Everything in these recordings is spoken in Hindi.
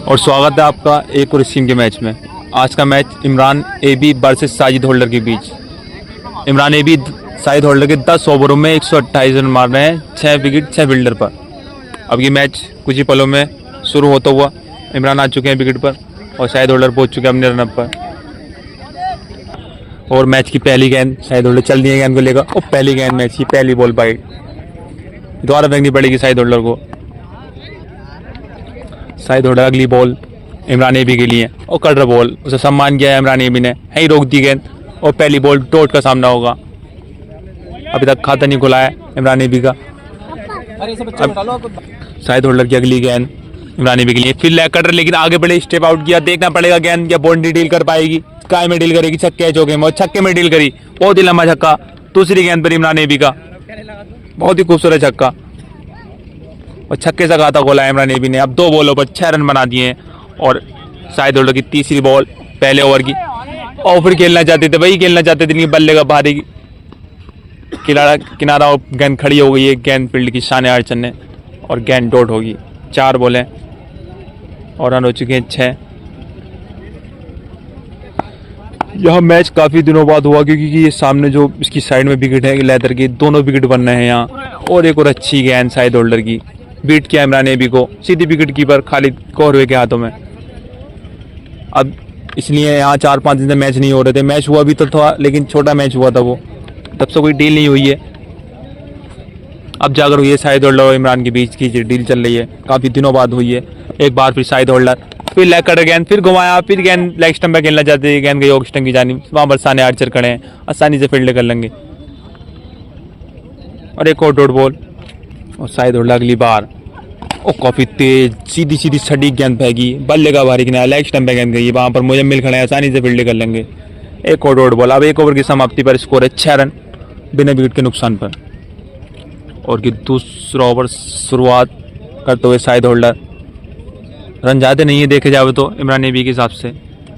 और स्वागत है आपका एक और स्कीम के मैच में। आज का match Imran AB versus Sajid Holder के बीच। इमरान एबी साजिद होल्डर के 10 ओवरों में 128 रन मार रहे हैं, 6 विकेट 6 फील्डर पर। अब ये मैच कुछ ही पलों में शुरू होता हुआ इमरान आ चुके हैं विकेट पर और साजिद होल्डर पहुंच चुके हैं अपने रनअप पर। और मैच की पहली गेंद साजिद होल्डर चल रही है गेंद को लेकर और पहली गेंद मैच की पहली बॉल बाइट दोबारा फेंकनी पड़ेगी साजिद होल्डर को। साजिद होल्डर अगली बॉल इमरान एबी के लिए और कटर बॉल, उसे सम्मान किया है इमरान एबी ने, यहीं रोक दी गेंद और पहली बॉल डॉट का सामना होगा। अभी तक खाता नहीं खुला है इमरान एबी का। साजिद होल्डर की अगली गेंद इमरान एबी के लिए, फिर लेग कटर लेकिन आगे बढ़े, स्टेप आउट किया, देखना पड़ेगा गेंद क्या बाउंड्री डील कर पाएगी, काय में डील करेगी, छक्के चौके में, और छक्के में डील करी, बहुत ही लंबा छक्का। दूसरी गेंद पर इमरान एबी का बहुत ही खूबसूरत छक्का और छक्के से खाता खोला इमरान एबी ने। अब 2 बॉलों पर 6 रन बना दिए हैं और साजिद होल्डर की तीसरी बॉल पहले ओवर की। और फिर खेलना चाहते थे, वही खेलना चाहते थे, नहीं बल्ले का भारी किनारा और गेंद खड़ी हो गई है गेंद फील्ड की शान अर्चन ने और गेंद डॉट होगी। 4 बॉलें और रन हो चुके हैं 6। यह मैच काफ़ी दिनों बाद हुआ क्योंकि ये सामने जो इसकी साइड में विकेट है लेदर की, दोनों विकेट बन रहे हैं यहाँ। और एक और अच्छी गेंद साजिद होल्डर की, बीट किया इमरान एबी को, सीधी विकेट कीपर खालिद कौरवे के हाथों में। अब इसलिए यहाँ 4-5 दिन से मैच नहीं हो रहे थे। मैच हुआ भी तो था लेकिन छोटा मैच हुआ था, वो तब से कोई डील नहीं हुई है। अब जाकर हुई है साजिद होल्डर और इमरान के बीच की डील चल रही है, काफ़ी दिनों बाद हुई है। एक बार फिर साजिद होल्डर, फिर लेग कटर गेंद, फिर घुमाया, फिर गेंद लेग स्टंप पर खेलना चाहते हैं, गेंद गई ऑफ स्टंप की जानिब, वहाँ पर साने आर्चर खड़े हैं, आसानी से फील्ड कर लेंगे। और एक और डॉट बॉल और साजिद होल्डर अगली बार और काफ़ी तेज सीधी सीधी सटीक गेंद फेंकी, बल्ले का भारी किनारा, लेग स्टंप पे गेंद गई, वहाँ पर मुजम्मिल खड़े हैं, आसानी से फील्ड कर लेंगे। एक और डॉट बॉल। अब 1 ओवर की समाप्ति पर स्कोर है 6 रन बिना विकेट के नुकसान पर। और कि दूसरा ओवर शुरुआत करते हुए साजिद होल्डर, रन ज़्यादा नहीं है देखे जाए तो इमरान एबी के हिसाब से,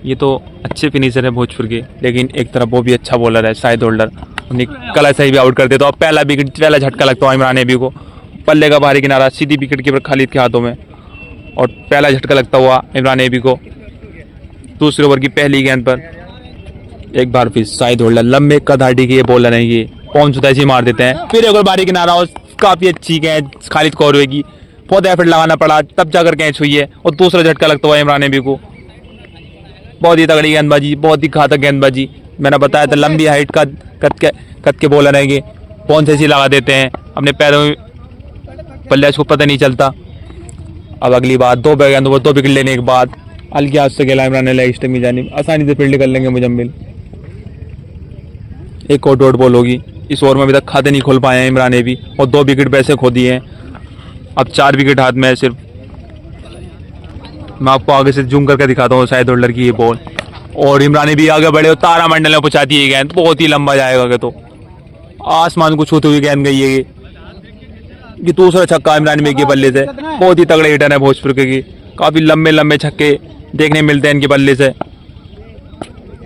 ये तो अच्छे फिनिशर है भोजपुर के, लेकिन एक तरफ वो भी अच्छा बॉलर है साजिद होल्डर, उन्हें कला सही भी आउट कर देता। तो पहला विकेट, पहला झटका लगता है इमरान एबी को, पल्ले का भारी किनारा, सीधी विकेट कीपर खालिद के हाथों में और पहला झटका लगता हुआ इमरान एबी को। दूसरे ओवर की पहली गेंद पर एक बार फिर साजिद होल्डर, लंबे कदाटी के ये बॉलर हैं, ये पहुंच ऐसे ही मार देते हैं। फिर एक और भारी किनारा और काफ़ी अच्छी गेंद खालिद कौरवे की, बहुत एफर्ट लगाना पड़ा तब जाकर कैच हुई है और दूसरा झटका लगता हुआ इमरान एबी को। बहुत ही तगड़ी गेंदबाजी, बहुत ही घातक गेंदबाजी। मैंने बताया था लंबी हाइट का कद के बॉलर हैं ये, पहुंच ऐसी लगा देते हैं अपने पैरों में, बल्लेबाज को पता नहीं चलता। अब अगली बार 2 गेंदों पर 2 विकेट लेने के बाद हल्की हाथ से खेला इमरान ने लेग स्टंप की जानिब, आसानी से फील्ड कर लेंगे मुजम्मिल। एक और डॉट बॉल होगी। इस ओवर में अभी तक खाते नहीं खोल पाए हैं इमरान एबी और 2 विकेट वैसे खो दिए हैं। अब 4 विकेट हाथ में है सिर्फ। मैं आपको आगे से जूम करके दिखाता हूँ साजिद होल्डर की ये बॉल और इमरान एबी आगे बढ़े और तारा मंडल में पहुंचाती है गेंद, बहुत ही लंबा जाएगा, तो आसमान को छूती हुई गेंद गई है ये दूसरा छक्का इमरान एबी के बल्ले से। बहुत ही तगड़े हिटर है भोजपुर के, काफ़ी लंबे लंबे छक्के देखने मिलते हैं इनके बल्ले से।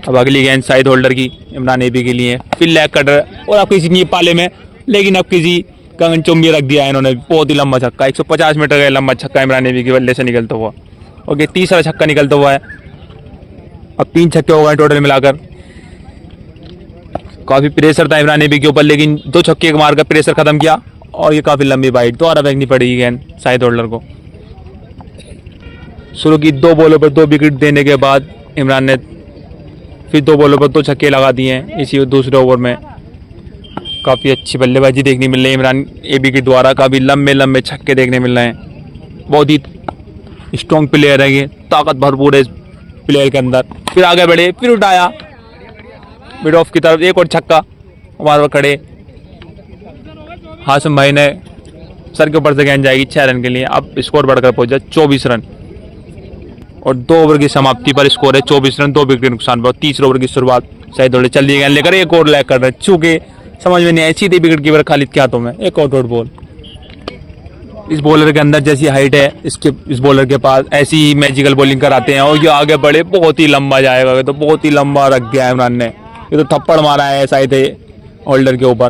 अब अगली गेंद साजिद होल्डर की इमरान एबी के लिए, फिर लेग कटर और अब किसी नहीं पाले में, लेकिन अब किसी कंगन चुम्बी रख दिया है इन्होंने, बहुत ही लंबा छक्का, 150 मीटर का लंबा छक्का इमरान एबी के बल्ले से निकलता हुआ। और ये तीसरा छक्का निकलता हुआ है। अब 3 छक्के हो गए टोटल मिलाकर। काफ़ी प्रेशर था इमरान एबी के ऊपर, लेकिन 2 छक्के मारकर प्रेशर खत्म किया और ये काफ़ी लंबी बाइट दोबारा फेंकनी पड़ेगी गेंद साजिद होल्डर को। शुरू की 2 बॉलों पर 2 विकेट देने के बाद इमरान ने फिर 2 बॉलों पर 2 छक्के लगा दिए हैं इसी दूसरे ओवर में। काफ़ी अच्छी बल्लेबाजी देखने मिल रही है इमरान एबी के द्वारा, काफ़ी लंबे लंबे छक्के देखने मिल रहे हैं। बहुत ही स्ट्रॉन्ग प्लेयर है ये, ताकत भरपूर है इस प्लेयर के अंदर। फिर आगे बढ़े, फिर उठाया मिड ऑफ की तरफ, एक और छक्का, हमारे खड़े हाशिम भाई ने सर के ऊपर से गेंद जाएगी 6 रन के लिए। अब स्कोर बढ़कर पहुंचा 24 रन और 2 ओवर की समाप्ति पर स्कोर है 24 रन 2 विकेट के नुकसान पर। तीसरे ओवर की शुरुआत साजिद होल्डर चल रही गेंद लेकर, एक और लैग कर रहे, चूंकि समझ में नहीं आई, सीधे विकेट कीपर खालिद के हाथों में। एक और डॉट बॉल। इस बॉलर के अंदर जैसी हाइट है इस बॉलर के पास, ऐसी ही मैजिकल बॉलिंग कराते हैं और ये आगे बढ़े, बहुत ही लंबा जाएगा, तो बहुत ही लंबा रख गया इमरान ने, ये तो थप्पड़ मारा है साजिद होल्डर के ऊपर,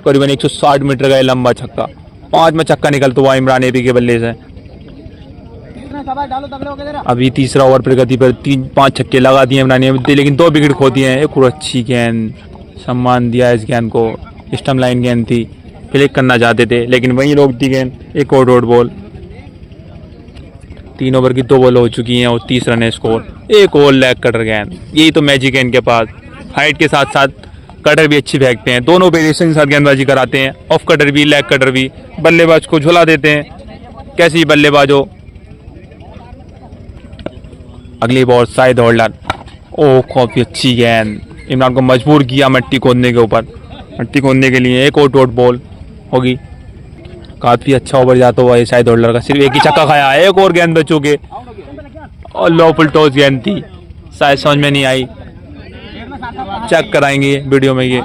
करीबन 160 मीटर का लंबा छक्का। 5 में छक्का निकलता हुआ इमरान एबी के बल्ले से। अभी तीसरा ओवर प्रगति पर 3-5 छक्के लगा दिए इमरान ने, लेकिन 2 विकेट खो दिए हैं। एक और अच्छी गेंद, सम्मान दिया इस गेंद को, स्टंप लाइन गेंद थी, क्लिक करना चाहते थे लेकिन वहीं रोक दी गेंद। एक और डॉट बॉल। 3 ओवर की 2 बॉल हो चुकी हैं और 30 रन है स्कोर। एक और लेग कटर गेंद, यही तो मैजिक है इनके पास। हाइट के साथ साथ कटर भी अच्छी फेंकते हैं, दोनों वेरिएशन के साथ गेंदबाजी कराते हैं, ऑफ कटर भी लेग कटर भी। बल्लेबाज को झुला देते हैं, कैसी बल्लेबाज हो। अगली बॉल शाहिद होल्डर, ओह काफी अच्छी गेंद, इमरान को मजबूर किया मट्टी खोदने के ऊपर, मट्टी खोदने के लिए। एक और डॉट बॉल होगी। काफी अच्छा ओवर जाता हुआ है शाहिद होल्डर का, सिर्फ एक ही छक्का खाया। एक और गेंद बच चुके और लो फुल टॉस गेंद थी, शायद समझ में नहीं आई, चेक कराएंगे वीडियो में। ये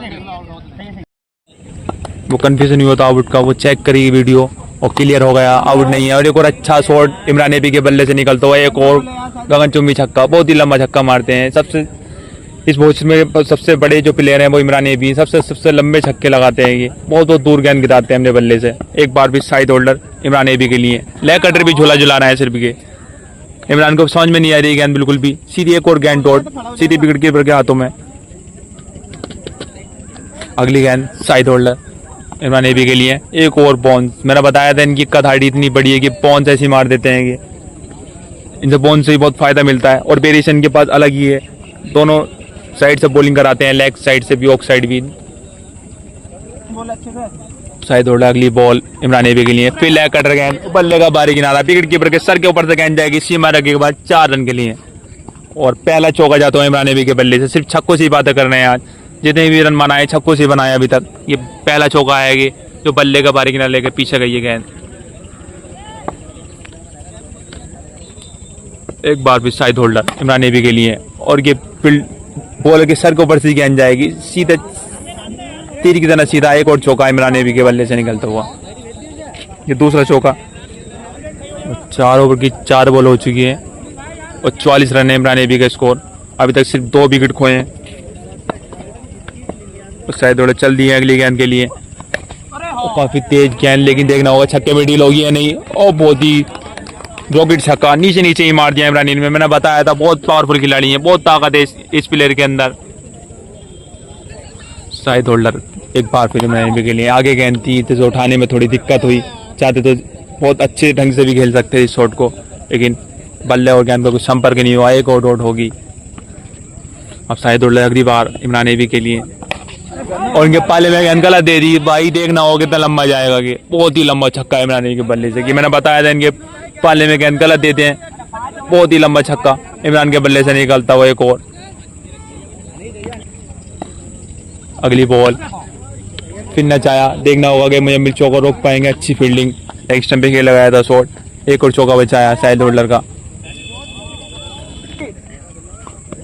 वो कंफ्यूजन हुआ था आउट का, वो चेक करेगी वीडियो और क्लियर हो गया, आउट नहीं है। और एक और अच्छा शॉट इमरान नबी के बल्ले से निकलता हुआ, एक और गगनचुंबी छक्का, बहुत ही लंबा छक्का मारते हैं। सबसे इस मैच में सबसे बड़े जो प्लेयर हैं वो इमरान नबी, सबसे लंबे छक्के लगाते हैं। ये बहुत दूर गेंद गिराते हैं अपने बल्ले से। एक बार भी शाहिद होल्डर इमरान नबी के लिए, लेग कटर भी झूला झुला रहा है सिर्फ के। इमरान को समझ में नहीं आ रही गेंद बिल्कुल भी। सीधी एक और गेंद डॉट, सीधी विकेट कीपर के हाथों में। अगली गेंद शाहिद होल्डर इमरान नबी के लिए, एक और बॉन्स। मैंने बताया था इनकी कद हाइट इतनी बड़ी है कि बॉन्स ऐसी मार देते हैं। ये इनसे बॉन्स से ही बहुत फायदा मिलता है और वेरिएशन के पास अलग ही है। दोनों साइड से बॉलिंग कराते हैं, लेग साइड से भी, ऑफ साइड भी। शाहिद होल्डर अगली बॉल इमरान नबी के लिए, फिर लेग कटर गेंद, बल्ले का बाहरी किनारा, विकेट कीपर के सर के ऊपर से गेंद जाएगी सीमा रखने के बाद 4 रन के लिए। और पहला चौका जाता है इमरान नबी के बल्ले से। सिर्फ छक्कों से ही बातें कर रहे हैं आज, जितने भी रन बनाए छक्कों से बनाए अभी तक। ये पहला चौका आएगी जो बल्ले का बाहरी किनारा लेकर पीछे गई है गेंद। एक बार भी शाहिद होल्डर इमरान नबी के लिए, और ये फील्ड बॉलर के सर के ऊपर से गेंद जाएगी सीधे तीर की तरह सीधा। एक और चौका इमरान नबी के बल्ले से निकलता हुआ, ये दूसरा चौका। 4 ओवर की 4 बॉल हो चुकी है और 44 रन है इमरान नबी का स्कोर। अभी तक सिर्फ 2 विकेट खोए हैं। शायद थोड़ा चल दिए अगली गेंद के लिए, और काफी तेज गेंद, लेकिन देखना होगा छक्के में डील होगी या नहीं। और बहुत ही रॉकेट छक्का, नीचे नीचे ही मार दिया इमरान नबी में। मैंने बताया था बहुत पावरफुल खिलाड़ी है, बहुत ताकत है इस प्लेयर के अंदर। शाहिद होल्डर एक बार फिर इमरान नबी के लिए, आगे गेंद थी तो उठाने में थोड़ी दिक्कत हुई। चाहते तो बहुत अच्छे ढंग से भी खेल सकते हैं इस शॉट को, लेकिन बल्ले और गेंद का कुछ संपर्क नहीं हुआ। एक और डॉट होगी। अब शाहिद होल्डर अगली बार इमरान नबी के लिए, और इनके पाले में गेंद गलत दे दी भाई। देखना होगा कितना लंबा जाएगा, कि बहुत ही लंबा छक्का इमरान नबी के बल्ले से। कि मैंने बताया था इनके पाले में गेंद गलत देते हैं, बहुत ही लंबा छक्का इमरान के बल्ले से निकलता हुआ। एक और अगली बॉल, फिर नचाया, देखना होगा कि मुजम्मिल चौका रोक पाएंगे। अच्छी फील्डिंग, लेग स्टंप पे लगाया था शॉट, एक और चौका बचाया शाहिद होल्डर का।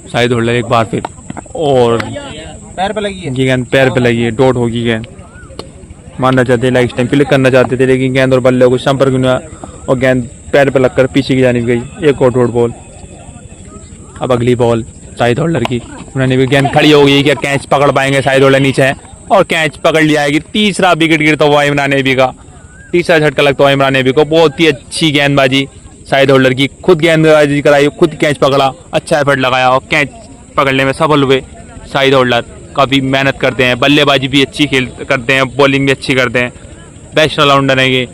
शाहिद होल्डर एक बार फिर, और पैर पे लगी है गेंद, पैर पे लगी है, डॉट होगी गेंद। मारना चाहते, लेग स्टंप क्लिक करना चाहते थे, लेकिन गेंद और बल्ले को संपर्क नहीं हुआ और गेंद पैर पे लगकर पीछे की जानिब गई। एक और डॉट बॉल। अब अगली बॉल शाहिद होल्डर की, उन्होंने भी गेंद खड़ी हो गई, क्या कैच पकड़ पाएंगे? शाहिद होल्डर नीचे है और कैच पकड़ लिया है। कि तीसरा विकेट गिरता हुआ इमरान नबी का, तीसरा झटका लगता हुआ इमरान नबी को। बहुत ही अच्छी गेंदबाजी शाहिद होल्डर की, खुद गेंदबाजी कराई, खुद कैच पकड़ा, अच्छा एफर्ट लगाया और कैच पकड़ने में सफल हुए शाहिद होल्डर। काफ़ी मेहनत करते हैं, बल्लेबाजी भी अच्छी खेल करते हैं, बॉलिंग भी अच्छी करते हैं, बेस्ट ऑलराउंडर है ये।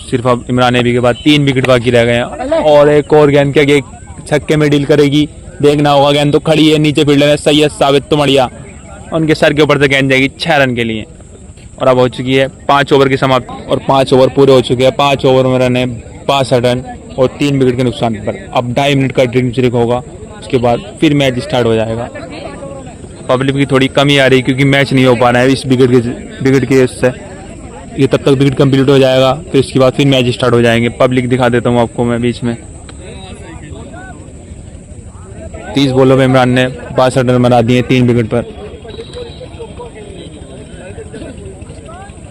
सिर्फ अब इमरान नबी के बाद 3 विकेट बाकी रह गए हैं और एक और गेंद के छक्के में डील करेगी। देखना होगा, गेंद तो खड़ी है नीचे फील्डर में, सैयद साबित तुमड़िया, उनके सर के ऊपर से गेंद जाएगी 6 रन के लिए। और अब हो चुकी है 5 ओवर की समाप्ति और 5 ओवर पूरे हो चुके हैं। 5 ओवर में रन है 62 रन और 3 विकेट के नुकसान पर। अब 2.5 मिनट का ड्रिंक ब्रेक होगा, उसके बाद फिर मैच स्टार्ट हो जाएगा। पब्लिक की थोड़ी कमी आ रही क्योंकि मैच नहीं हो पा रहा है इस विकेट के उससे। ये तब तक विकेट कंप्लीट हो जाएगा, फिर इसके बाद फिर मैच स्टार्ट हो जाएंगे। पब्लिक दिखा देता हूँ आपको मैं बीच में। 30 बॉलों में इमरान ने 62 रन बना दिए 3 विकेट पर।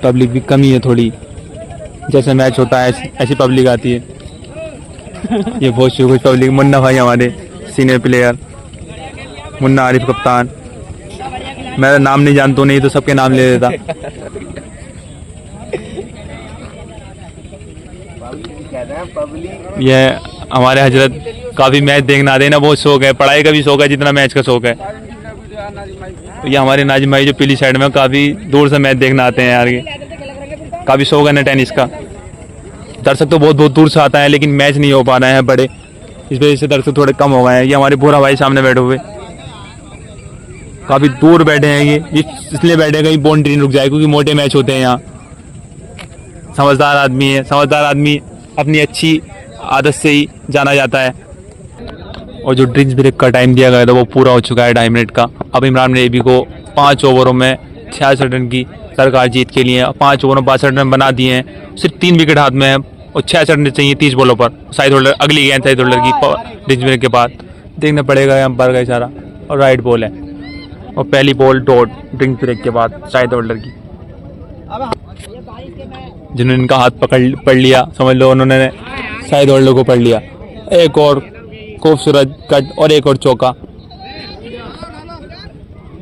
पब्लिक भी कमी है थोड़ी, जैसे मैच होता है ऐसी पब्लिक आती है। ये बहुत सी कुछ पब्लिक, मुन्ना भाई हमारे सीनियर प्लेयर, मुन्ना आरिफ कप्तान, मेरा नाम नहीं जानता, नहीं तो सबके नाम ले लेता। ये हमारे हजरत काफ़ी मैच देखना आते हैं ना, बहुत शौक है, पढ़ाई का भी शौक है जितना मैच का शौक है। ये हमारे नाजिम भाई जो पीली साइड में काफ़ी दूर से मैच देखना आते हैं यार, ये काफ़ी शौक है ना टेनिस का। दर्शक तो बहुत बहुत दूर से आता है लेकिन मैच नहीं हो पा रहे हैं बड़े, इस वजह से दर्शक थोड़े कम हो गए हैं। ये हमारे पूरा भाई सामने बैठे हुए काफ़ी दूर बैठे हैं, ये इसलिए बैठे कहीं बाउंड्री नहीं रुक जाए क्योंकि मोटे मैच होते हैं यहाँ। समझदार आदमी है, समझदार आदमी अपनी अच्छी आदत से ही जाना जाता है। और जो ड्रिंक्स ब्रेक का टाइम दिया गया था वो पूरा हो चुका है 2.5 मिनट का। अब इमरान नेबी को 5 ओवरों में 66 रन की सरकार जीत के लिए 5 ओवरों में 62 रन बना दिए हैं, सिर्फ 3 विकेट हाथ में है और 66 रन चाहिए 30 बॉलों पर। साइड होल्डर अगली गेंद साइड होल्डर की ड्रिंक्स ब्रेक के बाद देखना पड़ेगा अंपायर का इशारा, और राइट बॉल है और पहली बॉल डॉट ड्रिंक्स ब्रेक के बाद साइड होल्डर की। जिन्होंने इनका हाथ पकड़ लिया समझ लो उन्होंने साइड होल्डर को पकड़ लिया। एक और खूबसूरत कट और एक और चौका।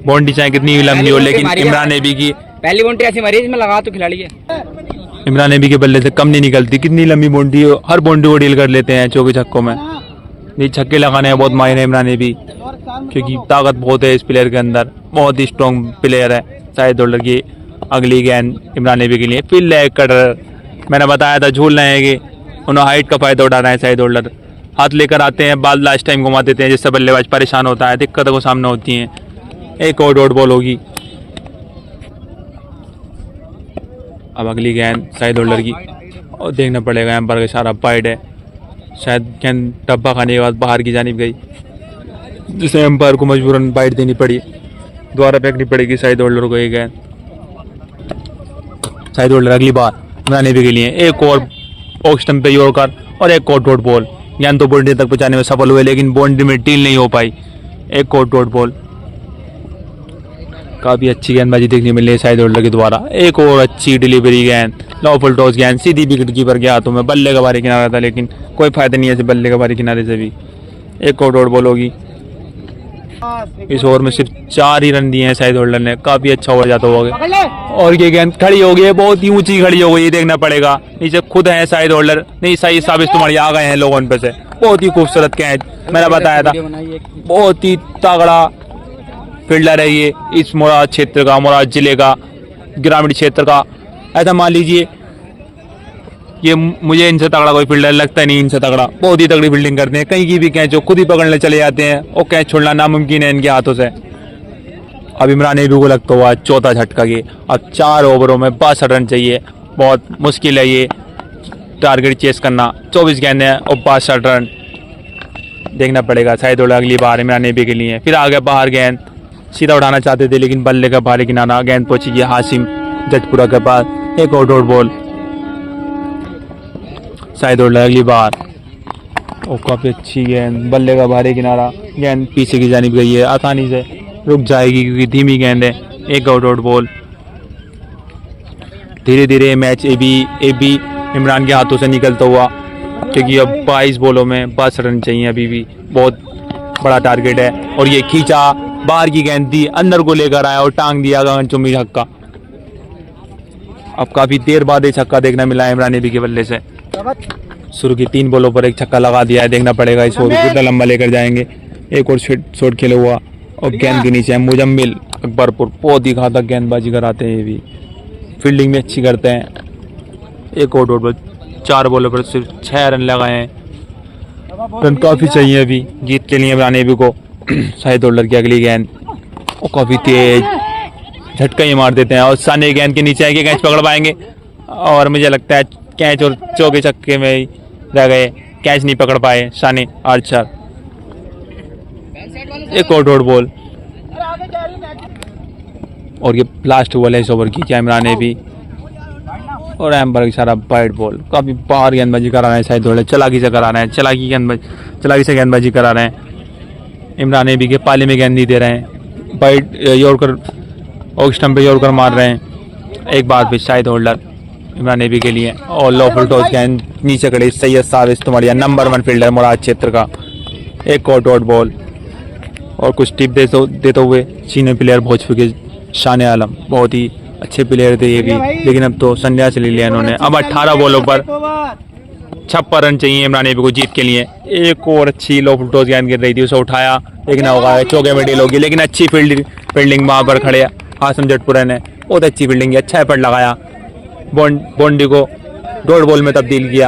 बाउंड्री चाहे कितनी भी लंबी हो लेकिन इमरान नेबी की पहली बाउंड्री ऐसी मारी जिसमें लगा तो खिलाड़ी है। इमरान नेबी के बल्ले से कम नहीं निकलती, कितनी लंबी बाउंड्री हो हर बाउंड्री को डील कर लेते हैं चौके छक्कों में। ये छक्के लगाने में बहुत माहिर है इमरान नेबी क्योंकि ताकत बहुत है इस प्लेयर के अंदर, बहुत ही स्ट्रॉन्ग प्लेयर है। साइड होल्डर की अगली गेंद इमरान नेबी के लिए फिर लेग कटर। मैंने बताया था झूल रहे हैं कि उन्होंने हाइट का फायदा उठा रहे हैं। साइड होल्डर हाथ लेकर आते हैं, बाल लास्ट टाइम घुमा देते हैं जिससे बल्लेबाज परेशान होता है, दिक्कतों को सामने होती हैं। एक और डॉट बॉल होगी। अब अगली गेंद साइड होल्डर की और देखना पड़ेगा एम्पायर का इशारा वाइड है, शायद गेंद डब्बा खाने के बाद बाहर की जानिब गई जिसे एम्पायर को मजबूरन वाइड देनी पड़ी, दोबारा फेंकनी पड़ेगी साइड होल्डर को। एक गेंद साइड होल्डर अगली बार इमरान नेबी के लिए एक और ऑफ स्टंप पे यॉर्कर और एक और डॉट बॉल। गेंद तो बाउंड्री तक पहुंचाने में सफल हुए लेकिन बाउंड्री में डील नहीं हो पाई। एक और डॉट बॉल। काफ़ी अच्छी गेंदबाजी देखने मिली है साइड होल्डर के द्वारा। एक और अच्छी डिलीवरी गेंद, लो फुल टॉस गेंद सीधी विकेट कीपर के हाथों में। बल्ले का बाहरी किनारा था लेकिन कोई फायदा नहीं है बल्ले का बाहरी किनारे से भी। एक और डॉट बॉल होगी। इस ओवर में सिर्फ 4 ही रन दिए हैं साइड होल्डर ने, काफ़ी अच्छा ओवर जाता होगा। और ये गेंद खड़ी हो गई है, बहुत ही ऊंची खड़ी हो गई, ये देखना पड़ेगा। नीचे खुद है साइड होल्डर, नहीं सही साबित तुम्हारी आ गए हैं लोगों पे से। बहुत ही खूबसूरत कैच, मैंने बताया था बहुत ही तगड़ा फील्डर है ये इस मुराद क्षेत्र का, मुराद जिले का, ग्रामीण क्षेत्र का। ऐसा मान लीजिए ये मुझे इनसे तगड़ा कोई फील्डर लगता नहीं, इनसे तगड़ा बहुत ही तगड़ी फील्डिंग करते हैं। कहीं की भी कैच जो खुद ही पकड़ने चले जाते हैं और कैच छोड़ना नामुमकिन है इनके हाथों से। अब इमरान नेबी को लगता हुआ चौथा झटका ये। अब 4 ओवरों में 62 रन चाहिए, बहुत मुश्किल है ये टारगेट चेस करना। 24 गेंदें हैं और 62 रन देखना पड़ेगा साइड होल्डर अगली बार इमरान नेबी के लिए। फिर आगे बाहर गेंद सीधा उठाना चाहते थे लेकिन बल्ले का बाहरी किनारा, गेंद पहुंची गई हाशिम जटपुरा के पास। एक और डॉट बॉल साइड होल्डर अगली बार। और काफ़ी अच्छी गेंद, बल्ले का बाहरी किनारा, गेंद पीछे की जानिब गई है, आसानी से रुक जाएगी क्योंकि धीमी गेंद है। एक और डॉट बॉल। धीरे धीरे मैच ए बी इमरान के हाथों से निकलता हुआ क्योंकि अब 22 बॉलों में 62 रन चाहिए, अभी भी बहुत बड़ा टारगेट है। और ये खींचा, बाहर की गेंद दी, अंदर को लेकर आया और टांग दिया गगनचुंबी छक्का। अब काफ़ी देर बाद ये छक्का देखना मिला है इमरान नेबी के बल्ले से। शुरू की 3 बॉलों पर एक छक्का लगा दिया है, देखना पड़ेगा इस ओवर कितना लंबा लेकर जाएंगे। एक और शॉट खेला हुआ और गेंद के नीचे है मुजम्मिल अकबरपुर, बहुत ही घातक गेंदबाजी कराते हैं ये भी, फील्डिंग में अच्छी करते हैं। एक और डॉट बॉल, 4 बॉलों पर सिर्फ 6 रन लगाए हैं, रन काफ़ी चाहिए अभी जीत के लिए इमरान नेबी को। साइड होल्डर की अगली गेंद और काफ़ी तेज झटका ही मार देते हैं और साने गेंद के नीचे आएंगे, कैच पकड़ पाएंगे और मुझे लगता है कैच और चौके छक्के में ही रह गए, कैच नहीं पकड़ पाए साने आर्चर। एक और डॉट बॉल और ये लास्ट बॉल है इस ओवर की, क्या इमरान नेबी और एम्पायर की इशारा वाइड बॉल। काफ़ी बाहर गेंदबाजी करा रहे हैं साइड होल्डर, चलाकी से करा रहे हैं, चलाकी से गेंदबाजी करा रहे हैं। इमरान नेबी के पाले में गेंद नहीं दे रहे हैं, वाइड यॉर्कर और स्टंप पे यॉर्कर मार रहे हैं। एक बार फिर साइड होल्डर इमरान नेबी के लिए और लो फुल टॉस गेंद नीचे खड़े सैयद साबिस तुम्हारी नंबर 1 फील्डर मुराद क्षेत्र का। एक और डॉट बॉल और कुछ टिप देते हुए सीनियर प्लेयर भोजपुर के शान आलम, बहुत ही अच्छे प्लेयर थे ये भी, लेकिन अब तो संन्यास ले लिया इन्होंने। अब 18 बॉलों पर 56 रन चाहिए इमरान नबी को जीत के लिए। एक और अच्छी लो फुल टॉस गेंद गिर रही थी, उसे उठाया लेकिन होगा चौके में डील होगी, लेकिन अच्छी फील्डिंग वहाँ पर खड़े आसम जटपुरा ने बहुत अच्छी फील्डिंग की, अच्छा एफर्ट लगाया, बाउंड्री को डॉट बॉल में तब्दील किया।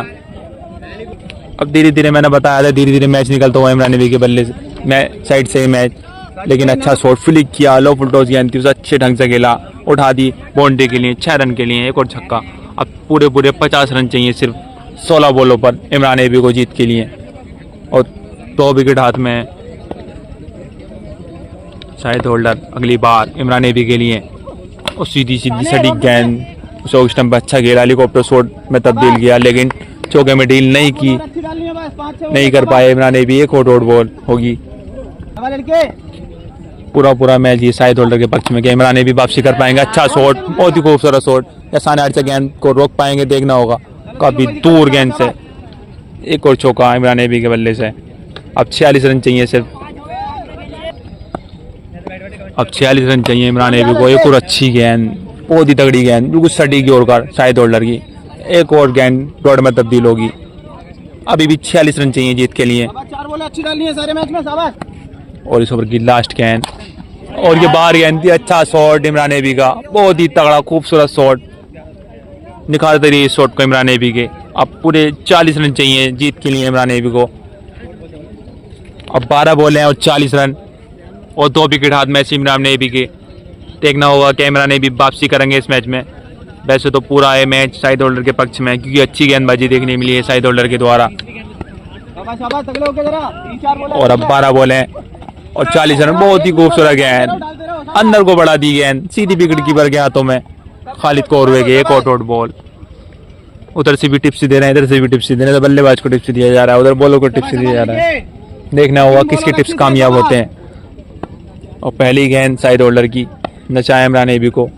अब धीरे धीरे मैंने बताया था धीरे धीरे मैच निकलता हुआ इमरान नबी के बल्ले से साइड से मैच, लेकिन अच्छा शॉट फ्लिक किया, लो फुल टॉस गेंद थी उसे अच्छे ढंग से खेला, उठा दी बाउंड्री के लिए 6 रन के लिए, एक और छक्का। अब पूरे 50 रन चाहिए सिर्फ 16 बॉलों पर इमरान नबी को जीत के लिए, और 2 विकेट हाथ में है। शायद होल्डर अगली बार इमरान नबी के लिए, और सीधी सटीक गेंद उसे स्टंप पर अच्छा खेला, हेलीकॉप्टर शॉट में तब्दील किया, लेकिन चौके में डील नहीं की, नहीं कर पाए इमरान नबी। एक और डॉट बॉल होगी। पूरा मैच ये शायद होल्डर के पक्ष में, क्या इमरान नबी वापसी कर पाएंगे? अच्छा शॉट, बहुत ही खूबसूरत शॉट, या साने से गेंद को रोक पाएंगे, देखना होगा। काफी दूर गेंद से एक और चौका इमरान नबी के बल्ले से। अब 46 रन चाहिए सिर्फ, अब 46 रन चाहिए इमरान नबी को। एक और अच्छी गेंद, बहुत ही तगड़ी गेंद, बिल्कुल सटीक यॉर्कर शायद होल्डर की, एक और गेंद डॉट में तब्दील होगी। अभी भी 46 रन चाहिए जीत के लिए। 4 बॉलें अच्छी डालनी है सारे मैच में, शाबाश। और इस ओवर की लास्ट गेंद, और ये बाहर गेंद थी, अच्छा शॉट इमरान नबी का, बहुत ही तगड़ा खूबसूरत शॉट, निकालते रही इस शॉट को इमरान नबी के। अब पूरे 40 रन चाहिए जीत के लिए इमरान नबी को। अब 12 बॉल हैं और 40 रन, और 2 विकेट हाथ में इमरान नबी के। देखना होगा कि इमरान नबी वापसी करेंगे इस मैच में। वैसे तो पूरा है मैच साइड होल्डर के पक्ष में, क्योंकि अच्छी गेंदबाजी देखने मिली है साइड होल्डर के द्वारा। और अब 12 बॉल हैं और 40 रन, बहुत ही खूबसूरत गेंद, अंदर को बढ़ा दी गेंद, सीधी विकेट कीपर के हाथों में, खालिद कौरवे के। एक और बॉल, उधर से भी टिप्स दे रहे हैं, इधर से भी टिप्स दे रहे हैं, बल्लेबाज को टिप्स दिया जा रहा है, उधर बॉलर को टिप्स दिया जा रहा है। देखना होगा किसके टिप्स कामयाब होते हैं। और पहली गेंद साइड होल्डर की, नचाया इमरान नबी को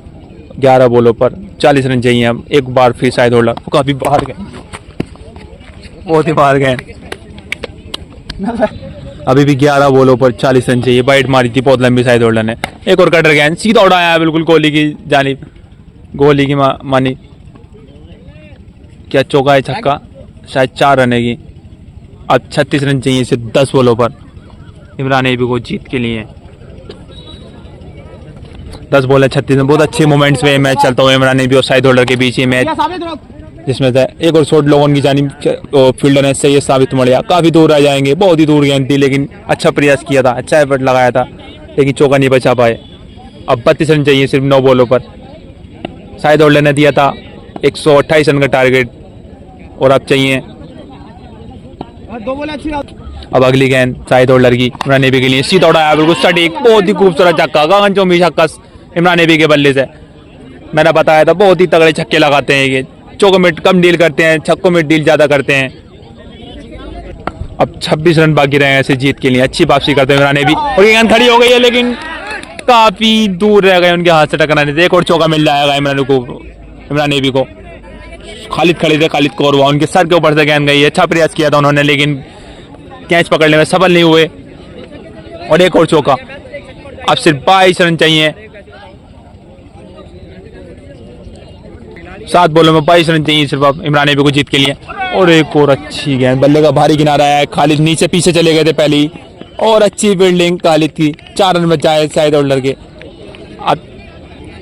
11 बॉलों पर 40 रन चाहिए। अब एक बार फिर साइड होल्डर, काफी बाहर गए, बहुत ही बाहर गए। अभी भी 11 बॉलों पर 40 रन चाहिए। बाइट मारी थी बहुत लंबी साइड होल्डर ने, एक और कटर गेंद सीधा उड़ाया बिल्कुल कोहली की जानिब, कोहली की मानी, क्या चौका है छक्का, शायद 4 रन है। अब 36 रन चाहिए सिर्फ 10 बॉलों पर इमरान नबी को जीत के लिए। 10 बॉल है 36 रन, बहुत अच्छे मोमेंट्स में मैच चलता हुआ इमरान नबी और साइड होल्डर के बीच ये मैच, जिसमें से एक और शॉट लोगों की जानिब फील्डर ने सही साबित मढ़िया, काफी दूर रह जाएंगे, बहुत ही दूर गेंद थी, लेकिन अच्छा प्रयास किया था, अच्छा एफर्ट लगाया था, लेकिन चौका नहीं बचा पाए। अब 32 रन चाहिए सिर्फ 9 बॉलों पर। साइड होल्डर ने दिया था 128 रन का टारगेट, और अब चाहिए। अब अगली गेंद साइड होल्डर की इमरान नबी के लिए, सीधा उड़ाया बिल्कुल सटीक, बहुत ही खूबसूरत छक्का, गगनचुंबी छक्का इमरान नबी के बल्ले से। मैंने बताया था बहुत ही तगड़े छक्के लगाते हैं ये, चौकों में कम डील करते हैं, छक्कों में डील ज्यादा करते हैं। अब 26 रन बाकी रहे हैं ऐसे जीत के लिए, अच्छी वापसी करते हैं इमरान नबी, और ये गेंद खड़ी हो गई है, लेकिन काफी दूर रह गए उनके हाथ से टकराने से। एक और चौका मिल जाएगा इमरान नबी को। खालिद खड़े थे, खालिद कौरवा, उनके सर के ऊपर से गेंद गई है, अच्छा प्रयास किया था उन्होंने, लेकिन कैच पकड़ने में सफल नहीं हुए। और एक और चौका। अब सिर्फ 22 रन चाहिए, 7 बॉलों में 22 रन चाहिए सिर्फ अब इमरान नबी को जीत के लिए। और एक और अच्छी गेंद, बल्ले का भारी किनारा है, खालिद नीचे पीछे चले गए थे पहली, और अच्छी फील्डिंग खालिद की, 4 रन बचाए साइड होल्डर के। अब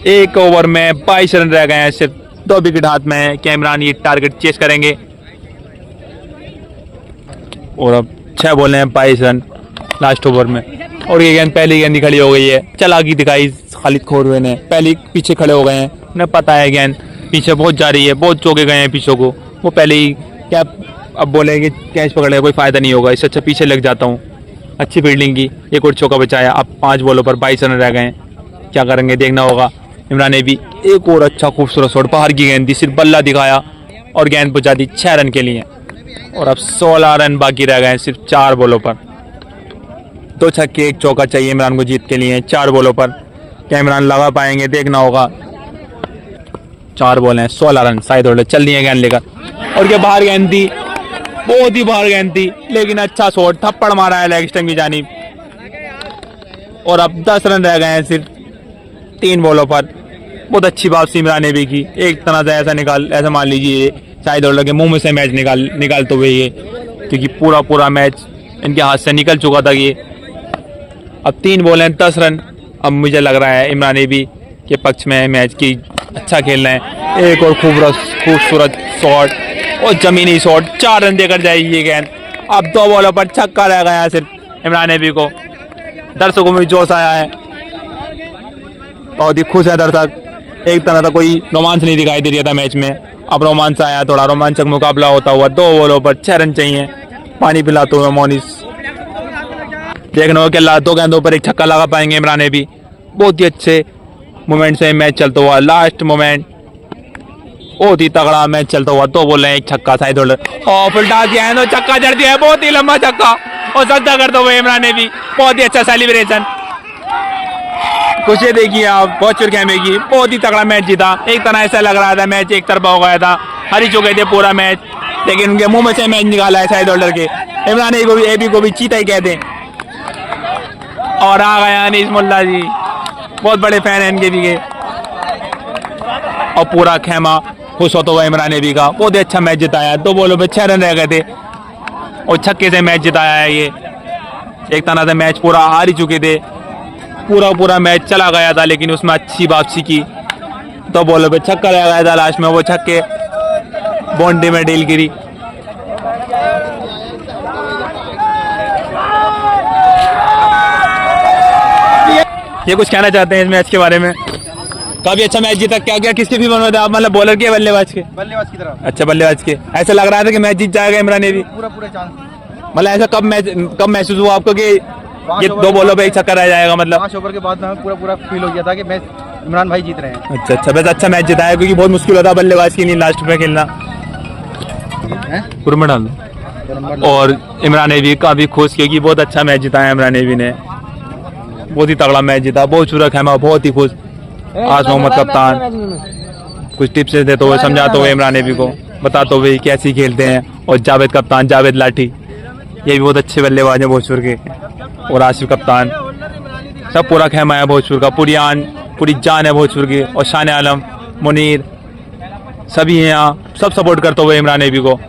1 ओवर में 22 रन रह गए हैं, सिर्फ 2 विकेट हाथ में है। क्या इमरान ये टारगेट चेस करेंगे? और अब 6 बॉल हैं 22 रन लास्ट ओवर में, और ये गेंद पहली गेंद खड़ी हो गई है, चालाकी दिखाई खालिद कौरवे ने, पहले पीछे खड़े हो गए हैं, उन्हें पता है गेंद पीछे बहुत जा रही है, बहुत चौके गए हैं पीछे को, वो पहले ही क्या अब बोले कि कैच पकड़ने का कोई फायदा नहीं होगा, इससे अच्छा पीछे लग जाता हूँ। अच्छी फील्डिंग की, एक और चौका बचाया। अब 5 बॉलों पर 22 रन रह गए हैं, क्या करेंगे देखना होगा। इमरान नबी, एक और अच्छा खूबसूरत शॉट, बाहर की गेंद थी, सिर्फ बल्ला दिखाया और गेंद पहुंचा दी 6 रन के लिए। और अब 16 रन बाकी रह गए हैं सिर्फ 4 बॉलों पर। 2 छक्के 1 चौका चाहिए इमरान को जीत के लिए 4 बॉलों पर। क्या इमरान लगा पाएंगे देखना होगा। 4 बॉल हैं 16 रन, साइड होल्डर चल रही है गेंद लेकर, और ये बाहर गेंद थी, बहुत ही बाहर गेंद थी, लेकिन अच्छा शॉट, थप्पड़ मारा है लेग स्टंप की जानिब। और अब 10 रन रह गए हैं सिर्फ 3 बॉलों पर। बहुत अच्छी वापसी इमरान नबी की, एक तरह से ऐसा मान लीजिए शाहिद होल्डर के मुंह में से मैच निकालते हुए ये, क्योंकि पूरा मैच इनके हाथ से निकल चुका था ये। अब 3 बॉल हैं 10 रन। अब मुझे लग रहा है इमरान एबी के पक्ष में मैच की अच्छा खेल रहे हैं। एक और खूबसूरत शॉट और जमीनी शॉट, 4 रन देकर जाएगी ये गेंद। अब 2 बॉलों पर छक्का रह गया सिर्फ इमरान एबी को। दर्शकों में जोश आया है, बहुत ही खुश है दर्शक। एक तरह का कोई रोमांच नहीं दिखाई दे रहा था मैच में, अब रोमांच आया, थोड़ा रोमांचक मुकाबला होता हुआ। 2 बॉलों पर 6 रन चाहिए। पानी पिलाते हुए मोनिस, देखने को क्या 2 गेंदों पर एक छक्का लगा पाएंगे इमरान एबी। बहुत ही अच्छे मोमेंट से मैच चलता हुआ, लास्ट मोमेंट बहुत ही तगड़ा मैच चलता हुआ। 2 बॉल है, एक छक्का शाहिद होल्डर और फुलटा दिया है, छक्का जड़ दिया है, बहुत ही लंबा छक्का और सज्जा करते हुए इमरान एबी। बहुत ही अच्छा सेलिब्रेशन। खुशी देखिए आप बहुत कैमे की, बहुत ही तगड़ा मैच जीता। एक तरह ऐसा लग रहा था मैच एक तरफा हो गया था, हारी चुके थे पूरा मैच, लेकिन उनके मुंह में से मैच निकाला है शाहिद होल्डर के। इमरान एबी को भी चीता ही कहते हैं। और आ गया अनीस मुल्ला जी, बहुत बड़े फैन हैं इनके भी के। और पूरा खेमा खुश होता हुआ इमरान एबी का, बहुत ही अच्छा मैच जिताया। 2 बॉलों पे 6 रन रह गए थे और छक्के से मैच जिताया है ये। एक तरह से मैच पूरा हार ही चुके थे, पूरा मैच चला गया था, लेकिन उसमें अच्छी वापसी की। 2 बॉलों पे छक्का रह गया था, लास्ट में वो छक्के बाउंड्री में डील गिरी। ये कुछ कहना चाहते हैं इस मैच के बारे में? काफी अच्छा मैच जीता। क्या किसके भी बनवा थे आप, मतलब बॉलर के बल्लेबाज के? बल्लेबाज की तरफ। अच्छा, बल्लेबाज के। ऐसा लग रहा था कि मैच जीत जाएगा इमरान एबी? पूरा चांस। मतलब ऐसा कब महसूस हुआ आपको कि ये 2 बॉलों पे एक छक्का रह जाएगा? मतलब 5 ओवर के बाद हमें पूरा फील हो गया था कि मैच इमरान भाई जीत रहे हैं। अच्छा, बस अच्छा मैच जिताया, क्योंकि बहुत मुश्किल होता है बल्लेबाज के लिए लास्ट में खेलना। पूरा डाल दो। और इमरान एबी काफी खुश, क्योंकि बहुत अच्छा मैच जिताया इमरान एबी ने, बहुत ही तगड़ा मैच जीता। बहुत शुरू खेमा, बहुत ही खुश। आज मोहम्मद कप्तान कुछ टिप्स देते हुए, समझाते हुए इमरान एबी को, बताते हुए कैसे खेलते हैं। और जावेद कप्तान, जावेद लाठी, ये भी बहुत अच्छे बल्लेबाज हैं भोजपुर के। और आसिफ कप्तान, सब पूरा खेमा है भोजपुर का, पूरी जान है भोजपुर की। और शान आलम, मुनीर, सभी हैं यहाँ, सब सपोर्ट करते हुए इमरान एबी को।